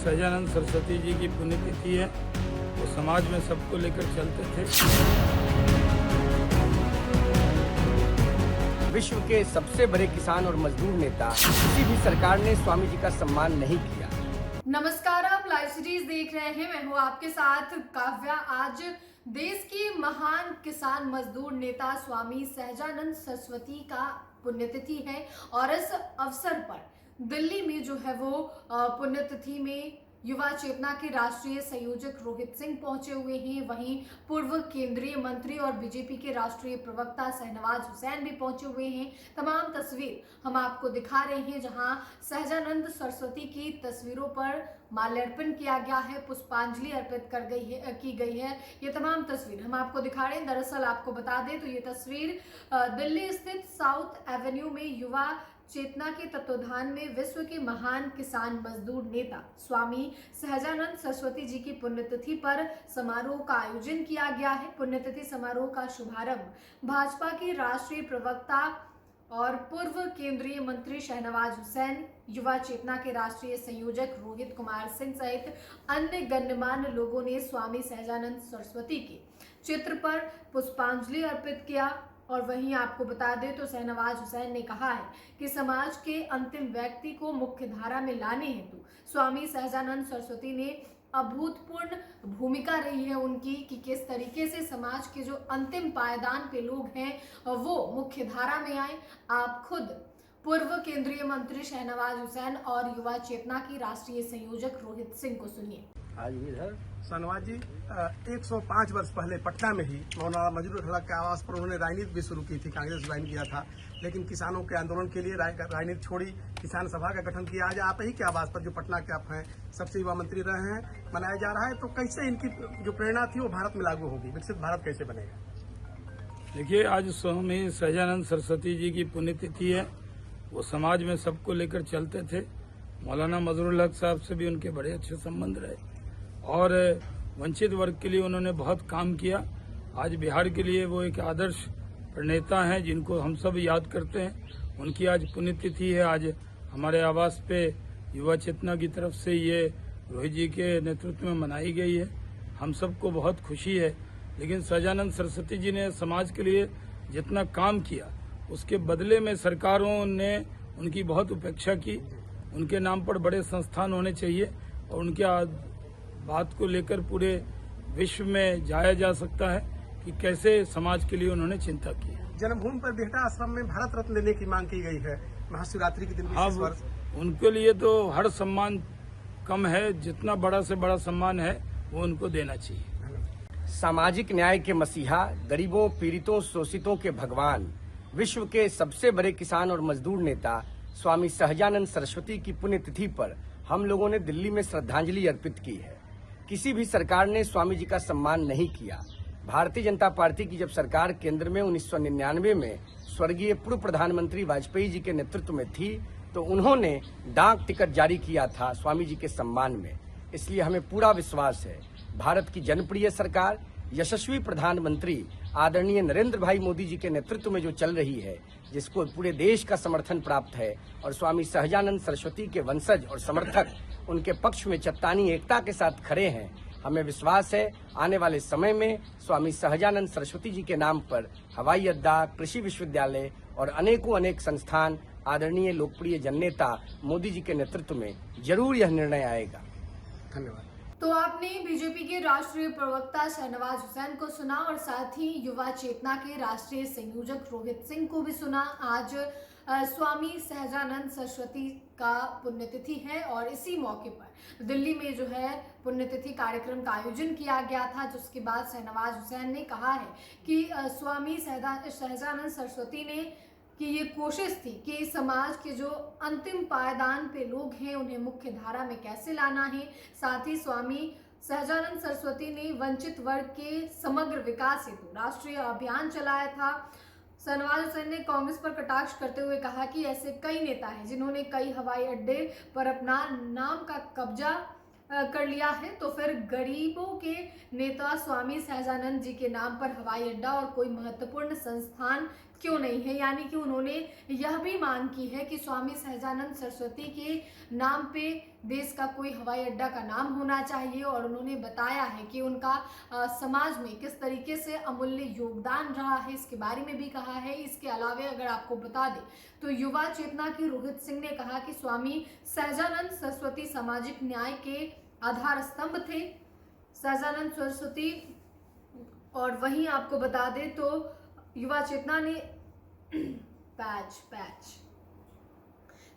सहजानंद सरस्वती जी की पुण्यतिथि है। वो समाज में सबको लेकर चलते थे। विश्व के सबसे बड़े किसान और मजदूर नेता, किसी भी सरकार ने स्वामी जी का सम्मान नहीं किया। नमस्कार, आप लाइव सीरीज देख रहे हैं। मैं हूं आपके साथ काव्या। आज देश की महान किसान मजदूर नेता स्वामी सहजानंद सरस्वती का पुण्यतिथि है और इस अवसर पर दिल्ली में जो है वो पुण्यतिथि में युवा चेतना के राष्ट्रीय संयोजक रोहित सिंह पहुंचे हुए हैं। वहीं पूर्व केंद्रीय मंत्री और बीजेपी के राष्ट्रीय प्रवक्ता शाहनवाज हुसैन भी पहुंचे हुए हैं। तमाम तस्वीर हम आपको दिखा रहे हैं, जहां सहजानंद सरस्वती की तस्वीरों पर माल्यार्पण किया गया है, पुष्पांजलि अर्पित की गई है। ये तमाम तस्वीर हम आपको दिखा रहे हैं। दरअसल आपको बता दें तो ये तस्वीर दिल्ली स्थित साउथ एवेन्यू में युवा चेतना के तत्वाधान में विश्व के महान किसान मजदूर नेता स्वामी सहजानंद सरस्वती जी की पुण्यतिथि पर समारोह का आयोजन किया गया है। पुण्यतिथि समारोह का शुभारंभ भाजपा के राष्ट्रीय प्रवक्ता और पूर्व केंद्रीय मंत्री शाहनवाज हुसैन, युवा चेतना के राष्ट्रीय संयोजक रोहित कुमार सिंह सहित अन्य गण्यमान्य लोगों ने स्वामी सहजानंद सरस्वती के चित्र पर पुष्पांजलि अर्पित किया। और वहीं आपको बता दें तो शाहनवाज हुसैन ने कहा है कि समाज के अंतिम व्यक्ति को मुख्य धारा में लाने हेतु स्वामी सहजानंद सरस्वती ने अभूतपूर्व भूमिका रही है उनकी, कि किस तरीके से समाज के जो अंतिम पायदान पे लोग हैं वो मुख्य धारा में आए। आप खुद पूर्व केंद्रीय मंत्री शाहनवाज हुसैन और युवा चेतना की राष्ट्रीय संयोजक रोहित सिंह को सुनिए। आज इधर शाहनवाज जी 105 वर्ष पहले पटना में ही मौलाना मजरूर हक के आवास पर उन्होंने राजनीति भी शुरू की थी। कांग्रेस ज्वाइन किया था, लेकिन किसानों के आंदोलन के लिए राजनीति छोड़ी, किसान सभा का गठन किया। आज आप ही के आवास पर, जो पटना के आप हैं, सबसे युवा मंत्री रहे हैं, मनाया जा रहा है। तो कैसे इनकी जो प्रेरणा थी वो भारत में लागू होगी, विकसित भारत कैसे बनेगा? देखिए, आज स्वामी सहजानंद सरस्वती जी की पुण्यतिथि है। वो समाज में सबको लेकर चलते थे। मौलाना मजरूर हक साहब से भी उनके बड़े अच्छे संबंध रहे और वंचित वर्ग के लिए उन्होंने बहुत काम किया। आज बिहार के लिए वो एक आदर्श नेता हैं जिनको हम सब याद करते हैं। उनकी आज पुण्यतिथि है। आज हमारे आवास पे युवा चेतना की तरफ से ये रोहित जी के नेतृत्व में मनाई गई है। हम सबको बहुत खुशी है। लेकिन सहजानंद सरस्वती जी ने समाज के लिए जितना काम किया, उसके बदले में सरकारों ने उनकी बहुत उपेक्षा की। उनके नाम पर बड़े संस्थान होने चाहिए और उनके बात को लेकर पूरे विश्व में जाया जा सकता है कि कैसे समाज के लिए उन्होंने चिंता की। जन्मभूमि पर बेहटा आश्रम में भारत रत्न देने की मांग की गई है महाशिवरात्रि के दिन विशेष वर्ष। उनके लिए तो हर सम्मान कम है, जितना बड़ा से बड़ा सम्मान है वो उनको देना चाहिए। सामाजिक न्याय के मसीहा, गरीबों, पीड़ितों, शोषितों के भगवान, विश्व के सबसे बड़े किसान और मजदूर नेता स्वामी सहजानंद सरस्वती की पुण्यतिथि पर हम लोगों ने दिल्ली में श्रद्धांजलि अर्पित की है। किसी भी सरकार ने स्वामी जी का सम्मान नहीं किया। भारतीय जनता पार्टी की जब सरकार केंद्र में 1999 में स्वर्गीय पूर्व प्रधानमंत्री वाजपेयी जी के नेतृत्व में थी, तो उन्होंने डाक टिकट जारी किया था स्वामी जी के सम्मान में। इसलिए हमें पूरा विश्वास है भारत की जनप्रिय सरकार, यशस्वी प्रधानमंत्री आदरणीय नरेंद्र भाई मोदी जी के नेतृत्व में जो चल रही है, जिसको पूरे देश का समर्थन प्राप्त है, और स्वामी सहजानंद सरस्वती के वंशज और समर्थक उनके पक्ष में चट्टानी एकता के साथ खड़े हैं। हमें विश्वास है आने वाले समय में स्वामी सहजानंद सरस्वती जी के नाम पर हवाई अड्डा, कृषि विश्वविद्यालय और अनेक संस्थान आदरणीय लोकप्रिय जननेता मोदी जी के नेतृत्व में जरूर यह निर्णय आएगा। धन्यवाद। तो आपने बीजेपी के राष्ट्रीय प्रवक्ता शाहनवाज हुसैन को सुना और साथ ही युवा चेतना के राष्ट्रीय संयोजक रोहित सिंह को भी सुना। आज स्वामी सहजानंद सरस्वती का पुण्यतिथि है और इसी मौके पर दिल्ली में जो है पुण्यतिथि कार्यक्रम का आयोजन किया गया था, जिसके बाद शाहनवाज हुसैन ने कहा है कि स्वामी सहजानंद सरस्वती ने कि ये कोशिश थी कि समाज के जो अंतिम पायदान पे लोग हैं उन्हें मुख्य धारा में कैसे लाना है। साथ ही स्वामी सहजानंद सरस्वती ने वंचित वर्ग के समग्र विकास हेतु राष्ट्रीय अभियान चलाया था। शाहनवाज हुसैन ने कांग्रेस पर कटाक्ष करते हुए कहा कि ऐसे कई नेता हैं जिन्होंने कई हवाई अड्डे पर अपना नाम का कब्जा कर लिया है, तो फिर गरीबों के नेता स्वामी सहजानंद जी के नाम पर हवाई अड्डा और कोई महत्वपूर्ण संस्थान क्यों नहीं है, यानी कि उन्होंने यह भी मांग की है कि स्वामी सहजानंद सरस्वती के नाम पे देश का कोई हवाई अड्डा का नाम होना चाहिए। और उन्होंने बताया है कि उनका समाज में किस तरीके से अमूल्य योगदान रहा है, इसके बारे में भी कहा है। इसके अलावा अगर आपको बता दें तो युवा चेतना के रोहित सिंह ने कहा कि स्वामी सहजानंद सरस्वती सामाजिक न्याय के आधार स्तंभ थे, सहजानंद सरस्वती। और वहीं आपको बता दें तो युवा चेतना ने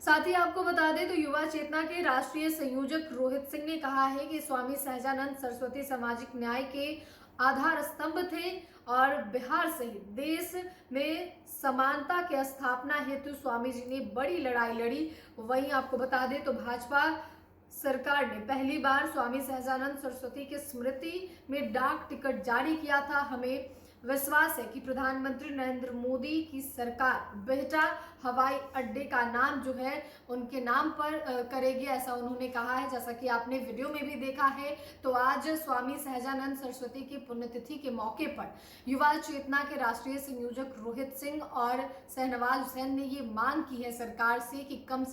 साथ ही आपको बता दें तो युवा चेतना के राष्ट्रीय संयोजक रोहित सिंह ने कहा है कि स्वामी सहजानंद सरस्वती सामाजिक न्याय के आधार स्तंभ थे और बिहार सहित देश में समानता की स्थापना हेतु स्वामी जी ने बड़ी लड़ाई लड़ी। वहीं आपको बता दें तो भाजपा सरकार ने पहली बार स्वामी सहजानंद सरस्वती की स्मृति में डाक टिकट जारी किया था। हमें विश्वास है कि प्रधानमंत्री नरेंद्र मोदी की सरकार बिहटा हवाई अड्डे का नाम जो है उनके नाम पर करेगी, ऐसा उन्होंने कहा है। जैसा कि आपने वीडियो में भी देखा है तो आज स्वामी सहजानंद सरस्वती की पुण्यतिथि के मौके पर युवा चेतना के राष्ट्रीय संयोजक रोहित सिंह और शहनवाज हुसैन ने ये मांग की है सरकार से कि कम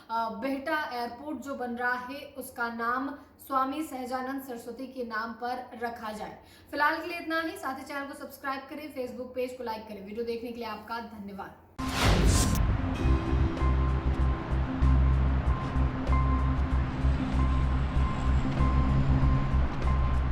बिहटा एयरपोर्ट जो बन रहा है उसका नाम स्वामी सहजानंद सरस्वती के नाम पर रखा जाए। फिलहाल के लिए इतना ही। साथ ही चैनल को सब्सक्राइब करें, फेसबुक पेज को लाइक करें। वीडियो देखने के लिए आपका धन्यवाद।